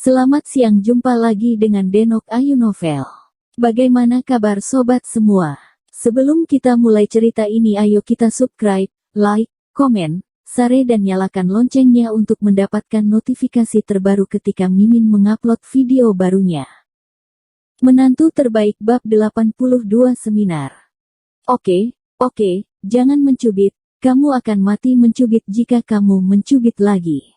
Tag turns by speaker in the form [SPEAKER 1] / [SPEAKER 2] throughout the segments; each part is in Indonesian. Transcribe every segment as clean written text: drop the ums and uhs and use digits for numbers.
[SPEAKER 1] Selamat siang, jumpa lagi dengan Denok Ayu Novel. Bagaimana kabar sobat semua? Sebelum kita mulai cerita ini, ayo kita subscribe, like, komen, share dan nyalakan loncengnya untuk mendapatkan notifikasi terbaru ketika Mimin mengupload video barunya. Menantu terbaik bab 82 seminar. Oke, jangan mencubit, kamu akan mati mencubit jika kamu mencubit lagi.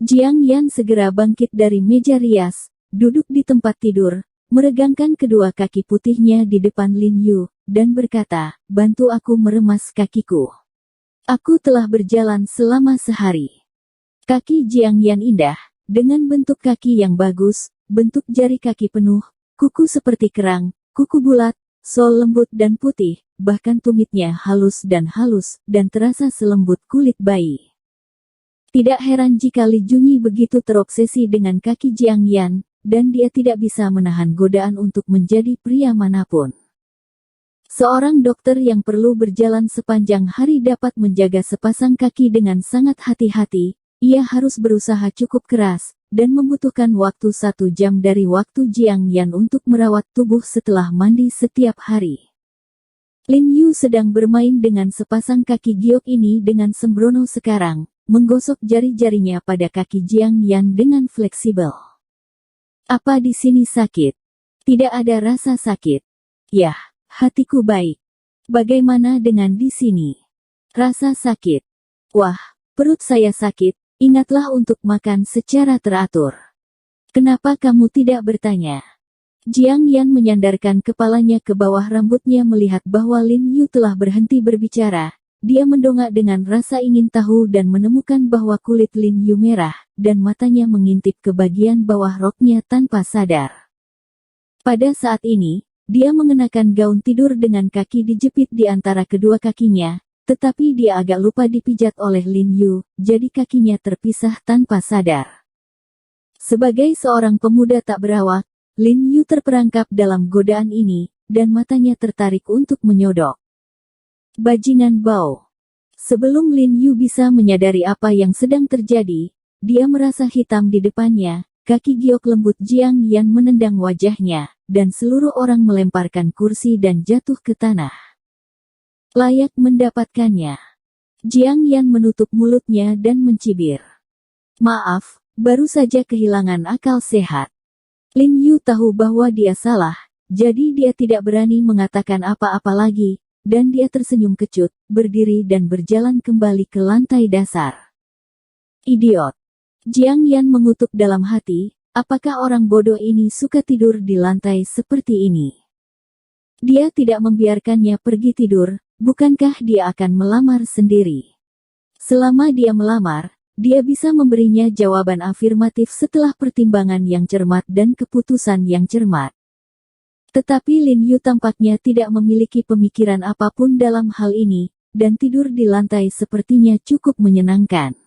[SPEAKER 1] Jiang Yan segera bangkit dari meja rias, duduk di tempat tidur, meregangkan kedua kaki putihnya di depan Lin Yu, dan berkata, bantu aku meremas kakiku. Aku telah berjalan selama sehari. Kaki Jiang Yan indah, dengan bentuk kaki yang bagus, bentuk jari kaki penuh, kuku seperti kerang, kuku bulat, sol lembut dan putih, bahkan tumitnya halus dan terasa selembut kulit bayi. Tidak heran jika Li Junyi begitu terobsesi dengan kaki Jiang Yan, dan dia tidak bisa menahan godaan untuk menjadi pria manapun. Seorang dokter yang perlu berjalan sepanjang hari dapat menjaga sepasang kaki dengan sangat hati-hati, ia harus berusaha cukup keras, dan membutuhkan waktu 1 jam dari waktu Jiang Yan untuk merawat tubuh setelah mandi setiap hari. Lin Yu sedang bermain dengan sepasang kaki giok ini dengan sembrono sekarang, menggosok jari-jarinya pada kaki Jiang Yan dengan fleksibel. Apa di sini sakit? Tidak ada rasa sakit. Yah, hatiku baik. Bagaimana dengan di sini? Rasa sakit. Wah, perut saya sakit, ingatlah untuk makan secara teratur. Kenapa kamu tidak bertanya? Jiang Yan menyandarkan kepalanya ke bawah rambutnya melihat bahwa Lin Yu telah berhenti berbicara. Dia mendongak dengan rasa ingin tahu dan menemukan bahwa kulit Lin Yu merah, dan matanya mengintip ke bagian bawah roknya tanpa sadar. Pada saat ini, dia mengenakan gaun tidur dengan kaki dijepit di antara kedua kakinya, tetapi dia agak lupa dipijat oleh Lin Yu, jadi kakinya terpisah tanpa sadar. Sebagai seorang pemuda tak berawak, Lin Yu terperangkap dalam godaan ini, dan matanya tertarik untuk menyodok. Bajingan bau. Sebelum Lin Yu bisa menyadari apa yang sedang terjadi, dia merasa hitam di depannya, kaki giok lembut Jiang Yan menendang wajahnya, dan seluruh orang melemparkan kursi dan jatuh ke tanah. Layak mendapatkannya. Jiang Yan menutup mulutnya dan mencibir. Maaf, baru saja kehilangan akal sehat. Lin Yu tahu bahwa dia salah, jadi dia tidak berani mengatakan apa-apa lagi. Dan dia tersenyum kecut, berdiri dan berjalan kembali ke lantai dasar. Idiot. Jiang Yan mengutuk dalam hati, apakah orang bodoh ini suka tidur di lantai seperti ini? Dia tidak membiarkannya pergi tidur, bukankah dia akan melamar sendiri? Selama dia melamar, dia bisa memberinya jawaban afirmatif setelah pertimbangan yang cermat dan keputusan yang cermat. Tetapi Lin Yu tampaknya tidak memiliki pemikiran apapun dalam hal ini, dan tidur di lantai sepertinya cukup menyenangkan.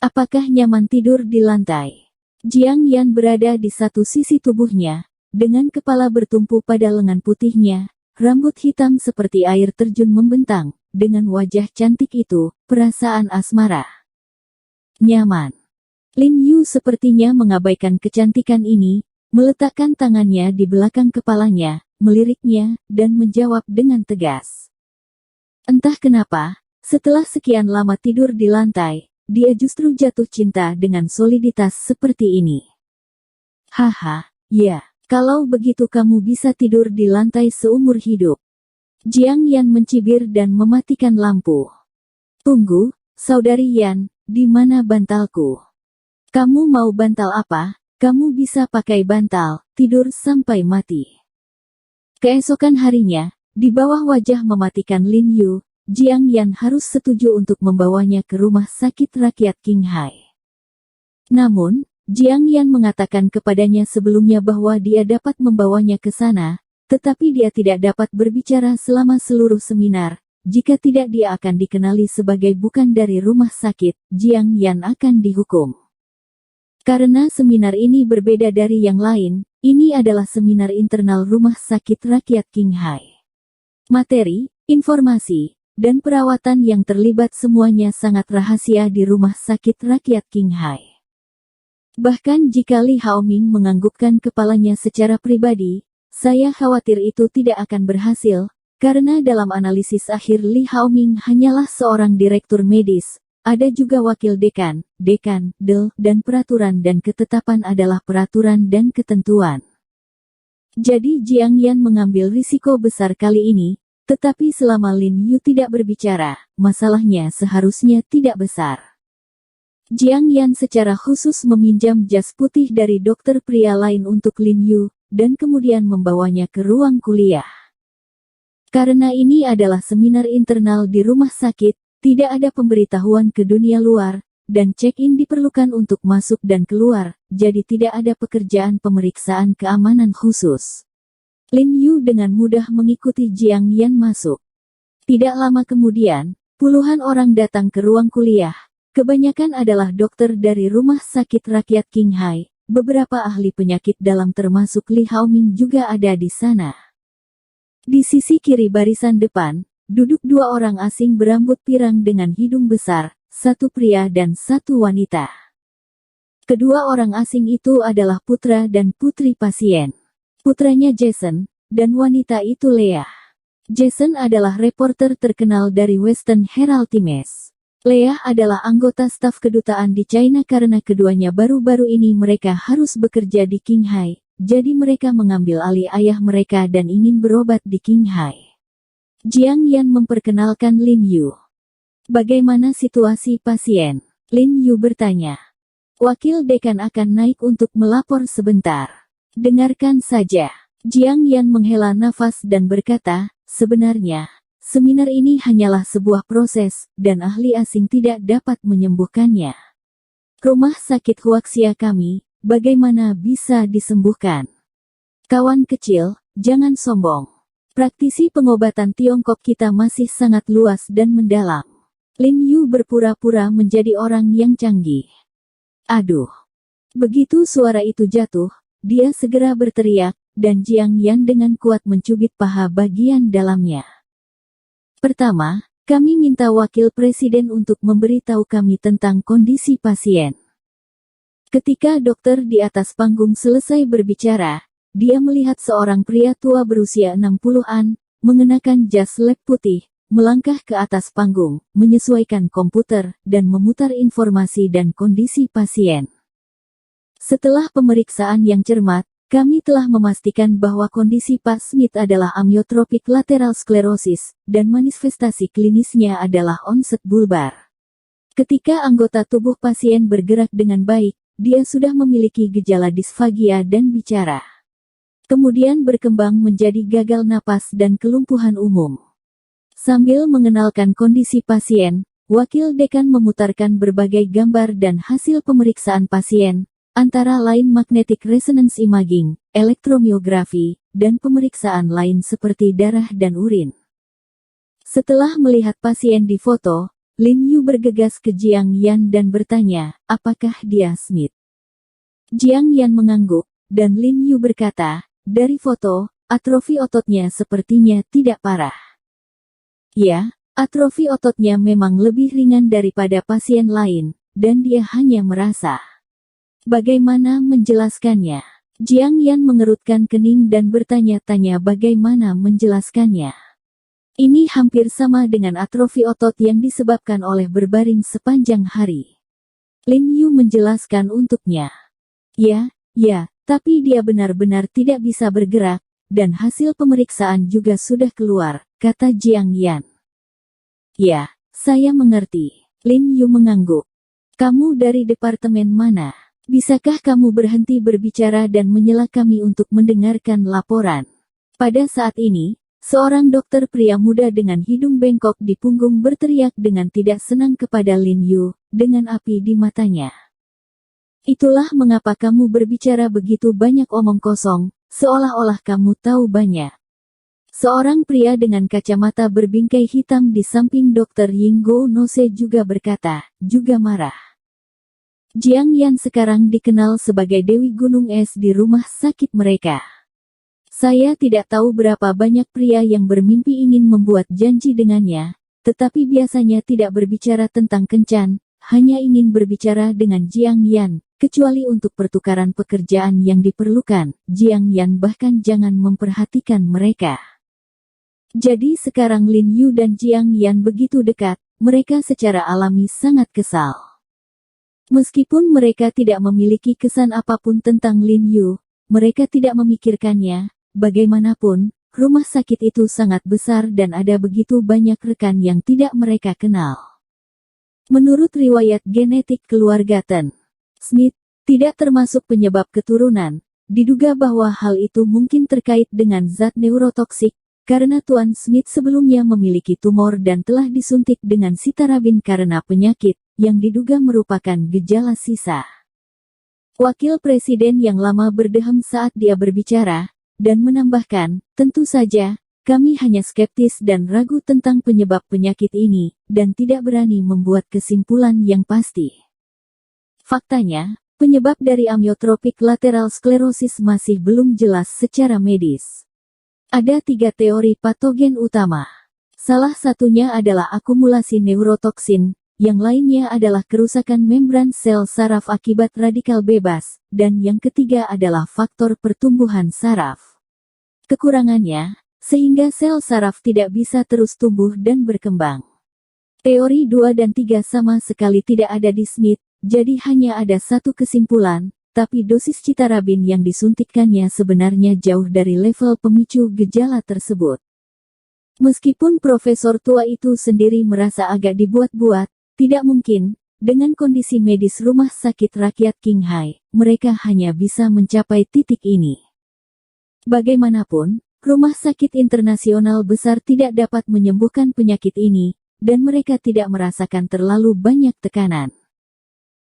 [SPEAKER 1] Apakah nyaman tidur di lantai? Jiang Yan berada di satu sisi tubuhnya, dengan kepala bertumpu pada lengan putihnya, rambut hitam seperti air terjun membentang, dengan wajah cantik itu, perasaan asmara. Nyaman. Lin Yu sepertinya mengabaikan kecantikan ini, meletakkan tangannya di belakang kepalanya, meliriknya, dan menjawab dengan tegas. Entah kenapa, setelah sekian lama tidur di lantai, dia justru jatuh cinta dengan soliditas seperti ini. Haha, ya, kalau begitu kamu bisa tidur di lantai seumur hidup. Jiang Yan mencibir dan mematikan lampu. Tunggu, saudari Yan, di mana bantalku? Kamu mau bantal apa? Kamu bisa pakai bantal, tidur sampai mati. Keesokan harinya, di bawah wajah mematikan Lin Yu, Jiang Yan harus setuju untuk membawanya ke rumah sakit rakyat Qinghai. Namun, Jiang Yan mengatakan kepadanya sebelumnya bahwa dia dapat membawanya ke sana, tetapi dia tidak dapat berbicara selama seluruh seminar. Jika tidak dia akan dikenali sebagai bukan dari rumah sakit, Jiang Yan akan dihukum. Karena seminar ini berbeda dari yang lain, ini adalah seminar internal Rumah Sakit Rakyat Qinghai. Materi, informasi, dan perawatan yang terlibat semuanya sangat rahasia di Rumah Sakit Rakyat Qinghai. Bahkan jika Li Haoming menganggukkan kepalanya secara pribadi, saya khawatir itu tidak akan berhasil, karena dalam analisis akhir Li Haoming hanyalah seorang direktur medis, ada juga wakil dekan, del, dan peraturan dan ketetapan adalah peraturan dan ketentuan. Jadi Jiang Yan mengambil risiko besar kali ini, tetapi selama Lin Yu tidak berbicara, masalahnya seharusnya tidak besar. Jiang Yan secara khusus meminjam jas putih dari dokter pria lain untuk Lin Yu, dan kemudian membawanya ke ruang kuliah. Karena ini adalah seminar internal di rumah sakit, tidak ada pemberitahuan ke dunia luar, dan check-in diperlukan untuk masuk dan keluar, jadi tidak ada pekerjaan pemeriksaan keamanan khusus. Lin Yu dengan mudah mengikuti Jiang Yan masuk. Tidak lama kemudian, puluhan orang datang ke ruang kuliah. Kebanyakan adalah dokter dari Rumah Sakit Rakyat Qinghai, beberapa ahli penyakit dalam termasuk Li Haoming juga ada di sana. Di sisi kiri barisan depan, duduk dua orang asing berambut pirang dengan hidung besar, satu pria dan satu wanita. Kedua orang asing itu adalah putra dan putri pasien. Putranya Jason, dan wanita itu Leah. Jason adalah reporter terkenal dari Western Herald Times. Leah adalah anggota staf kedutaan di China karena keduanya baru-baru ini mereka harus bekerja di Qinghai, jadi mereka mengambil alih ayah mereka dan ingin berobat di Qinghai. Jiang Yan memperkenalkan Lin Yu. Bagaimana situasi pasien? Lin Yu bertanya. Wakil dekan akan naik untuk melapor sebentar. Dengarkan saja. Jiang Yan menghela nafas dan berkata, sebenarnya, seminar ini hanyalah sebuah proses, dan ahli asing tidak dapat menyembuhkannya. Rumah sakit Huaxia kami, bagaimana bisa disembuhkan? Kawan kecil, jangan sombong. Praktisi pengobatan Tiongkok kita masih sangat luas dan mendalam. Lin Yu berpura-pura menjadi orang yang canggih. Aduh. Begitu suara itu jatuh, dia segera berteriak, dan Jiang Yan dengan kuat mencubit paha bagian dalamnya. Pertama, kami minta wakil presiden untuk memberitahu kami tentang kondisi pasien. Ketika dokter di atas panggung selesai berbicara, dia melihat seorang pria tua berusia 60-an, mengenakan jas lab putih, melangkah ke atas panggung, menyesuaikan komputer, dan memutar informasi dan kondisi pasien. Setelah pemeriksaan yang cermat, kami telah memastikan bahwa kondisi Pak Smith adalah amyotropik lateral sklerosis, dan manifestasi klinisnya adalah onset bulbar. Ketika anggota tubuh pasien bergerak dengan baik, dia sudah memiliki gejala disfagia dan bicara. Kemudian berkembang menjadi gagal napas dan kelumpuhan umum. Sambil mengenalkan kondisi pasien, wakil dekan memutarkan berbagai gambar dan hasil pemeriksaan pasien, antara lain magnetic resonance imaging, elektromiografi, dan pemeriksaan lain seperti darah dan urin. Setelah melihat pasien di foto, Lin Yu bergegas ke Jiang Yan dan bertanya, apakah dia Smith? Jiang Yan mengangguk, dan Lin Yu berkata, dari foto, atrofi ototnya sepertinya tidak parah. Ya, atrofi ototnya memang lebih ringan daripada pasien lain, dan dia hanya merasa. Bagaimana menjelaskannya? Jiang Yan mengerutkan kening dan bertanya-tanya bagaimana menjelaskannya. Ini hampir sama dengan atrofi otot yang disebabkan oleh berbaring sepanjang hari. Lin Yu menjelaskan untuknya. Ya, tapi dia benar-benar tidak bisa bergerak, dan hasil pemeriksaan juga sudah keluar, kata Jiang Yan. Ya, saya mengerti. Lin Yu mengangguk. Kamu dari departemen mana? Bisakah kamu berhenti berbicara dan menyela kami untuk mendengarkan laporan? Pada saat ini, seorang dokter pria muda dengan hidung bengkok di punggung berteriak dengan tidak senang kepada Lin Yu, dengan api di matanya. Itulah mengapa kamu berbicara begitu banyak omong kosong, seolah-olah kamu tahu banyak. Seorang pria dengan kacamata berbingkai hitam di samping dokter Yinggo Nose juga berkata, juga marah. Jiang Yan sekarang dikenal sebagai Dewi Gunung Es di rumah sakit mereka. Saya tidak tahu berapa banyak pria yang bermimpi ingin membuat janji dengannya, tetapi biasanya tidak berbicara tentang kencan, hanya ingin berbicara dengan Jiang Yan, kecuali untuk pertukaran pekerjaan yang diperlukan. Jiang Yan bahkan jangan memperhatikan mereka. Jadi sekarang Lin Yu dan Jiang Yan begitu dekat, mereka secara alami sangat kesal. Meskipun mereka tidak memiliki kesan apapun tentang Lin Yu, mereka tidak memikirkannya. Bagaimanapun, rumah sakit itu sangat besar dan ada begitu banyak rekan yang tidak mereka kenal. Menurut riwayat genetik keluarga Tan Smith, tidak termasuk penyebab keturunan, diduga bahwa hal itu mungkin terkait dengan zat neurotoksik, karena Tuan Smith sebelumnya memiliki tumor dan telah disuntik dengan sitarabin karena penyakit, yang diduga merupakan gejala sisa. Wakil Presiden yang lama berdehem saat dia berbicara, dan menambahkan, tentu saja, kami hanya skeptis dan ragu tentang penyebab penyakit ini, dan tidak berani membuat kesimpulan yang pasti. Faktanya, penyebab dari amyotropik lateral sklerosis masih belum jelas secara medis. Ada 3 teori patogen utama. Salah satunya adalah akumulasi neurotoksin, yang lainnya adalah kerusakan membran sel saraf akibat radikal bebas, dan yang ketiga adalah faktor pertumbuhan saraf. Kekurangannya, sehingga sel saraf tidak bisa terus tumbuh dan berkembang. Teori 2 dan 3 sama sekali tidak ada di Smith, jadi hanya ada satu kesimpulan, tapi dosis citarabin yang disuntikkannya sebenarnya jauh dari level pemicu gejala tersebut. Meskipun profesor tua itu sendiri merasa agak dibuat-buat, tidak mungkin, dengan kondisi medis rumah sakit rakyat Qinghai, mereka hanya bisa mencapai titik ini. Bagaimanapun, rumah sakit internasional besar tidak dapat menyembuhkan penyakit ini, dan mereka tidak merasakan terlalu banyak tekanan.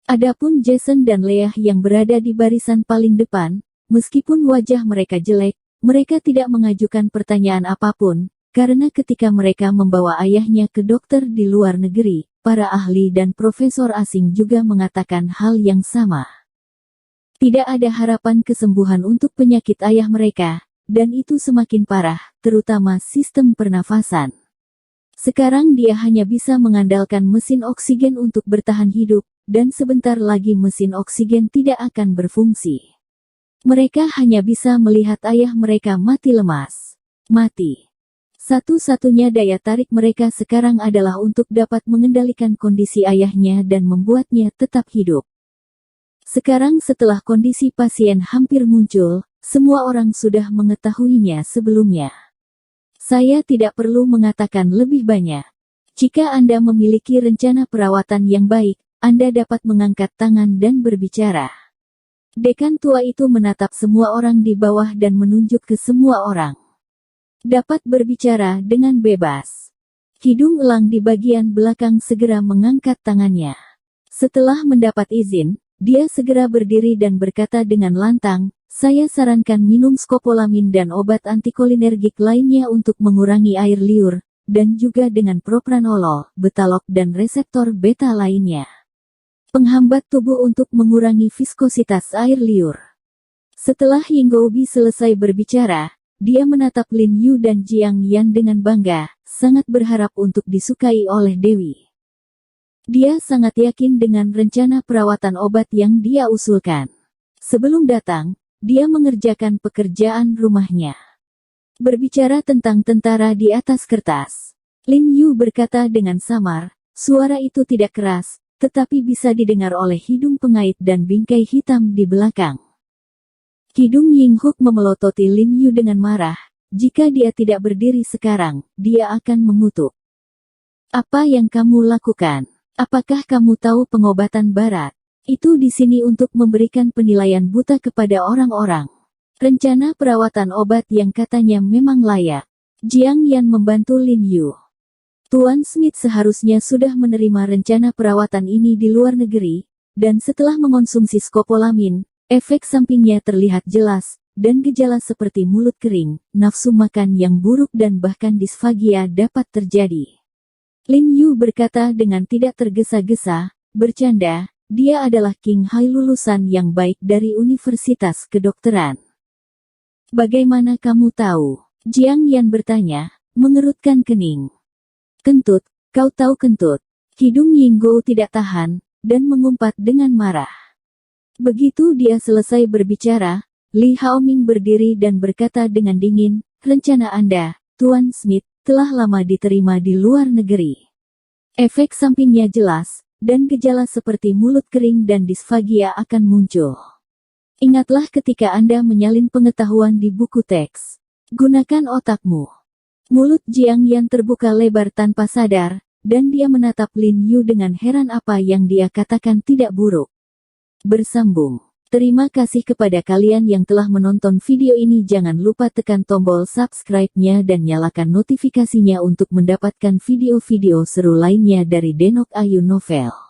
[SPEAKER 1] Adapun Jason dan Leah yang berada di barisan paling depan, meskipun wajah mereka jelek, mereka tidak mengajukan pertanyaan apapun, karena ketika mereka membawa ayahnya ke dokter di luar negeri, para ahli dan profesor asing juga mengatakan hal yang sama. Tidak ada harapan kesembuhan untuk penyakit ayah mereka, dan itu semakin parah, terutama sistem pernafasan. Sekarang dia hanya bisa mengandalkan mesin oksigen untuk bertahan hidup, dan sebentar lagi mesin oksigen tidak akan berfungsi. Mereka hanya bisa melihat ayah mereka mati lemas. Mati. Satu-satunya daya tarik mereka sekarang adalah untuk dapat mengendalikan kondisi ayahnya dan membuatnya tetap hidup. Sekarang setelah kondisi pasien hampir muncul, semua orang sudah mengetahuinya sebelumnya. Saya tidak perlu mengatakan lebih banyak. Jika Anda memiliki rencana perawatan yang baik, Anda dapat mengangkat tangan dan berbicara. Dekan tua itu menatap semua orang di bawah dan menunjuk ke semua orang. Dapat berbicara dengan bebas. Hidung elang di bagian belakang segera mengangkat tangannya. Setelah mendapat izin, dia segera berdiri dan berkata dengan lantang, saya sarankan minum skopolamin dan obat antikolinergik lainnya untuk mengurangi air liur, dan juga dengan propranolol, betalok dan reseptor beta lainnya. Penghambat tubuh untuk mengurangi viskositas air liur. Setelah Yinggobi selesai berbicara, dia menatap Lin Yu dan Jiang Yan dengan bangga, sangat berharap untuk disukai oleh Dewi. Dia sangat yakin dengan rencana perawatan obat yang dia usulkan. Sebelum datang, dia mengerjakan pekerjaan rumahnya. Berbicara tentang tentara di atas kertas. Lin Yu berkata dengan samar, suara itu tidak keras, tetapi bisa didengar oleh hidung pengait dan bingkai hitam di belakang. Hidung Yinghuk memelototi Lin Yu dengan marah. Jika dia tidak berdiri sekarang, dia akan mengutuk. Apa yang kamu lakukan? Apakah kamu tahu pengobatan barat? Itu di sini untuk memberikan penilaian buta kepada orang-orang. Rencana perawatan obat yang katanya memang layak. Jiang Yan membantu Lin Yu. Tuan Smith seharusnya sudah menerima rencana perawatan ini di luar negeri, dan setelah mengonsumsi skopolamin, efek sampingnya terlihat jelas, dan gejala seperti mulut kering, nafsu makan yang buruk dan bahkan disfagia dapat terjadi. Lin Yu berkata dengan tidak tergesa-gesa, bercanda, dia adalah Qinghai lulusan yang baik dari Universitas Kedokteran. Bagaimana kamu tahu? Jiang Yan bertanya, mengerutkan kening. Kentut, kau tahu kentut. Hidung Yinggo tidak tahan, dan mengumpat dengan marah. Begitu dia selesai berbicara, Li Haoming berdiri dan berkata dengan dingin, rencana Anda, Tuan Smith, telah lama diterima di luar negeri. Efek sampingnya jelas, dan gejala seperti mulut kering dan disfagia akan muncul. Ingatlah ketika Anda menyalin pengetahuan di buku teks. Gunakan otakmu. Mulut Jiang Yan terbuka lebar tanpa sadar, dan dia menatap Lin Yu dengan heran apa yang dia katakan tidak buruk. Bersambung. Terima kasih kepada kalian yang telah menonton video ini. Jangan lupa tekan tombol subscribe-nya dan nyalakan notifikasinya untuk mendapatkan video-video seru lainnya dari Denok Ayu Novel.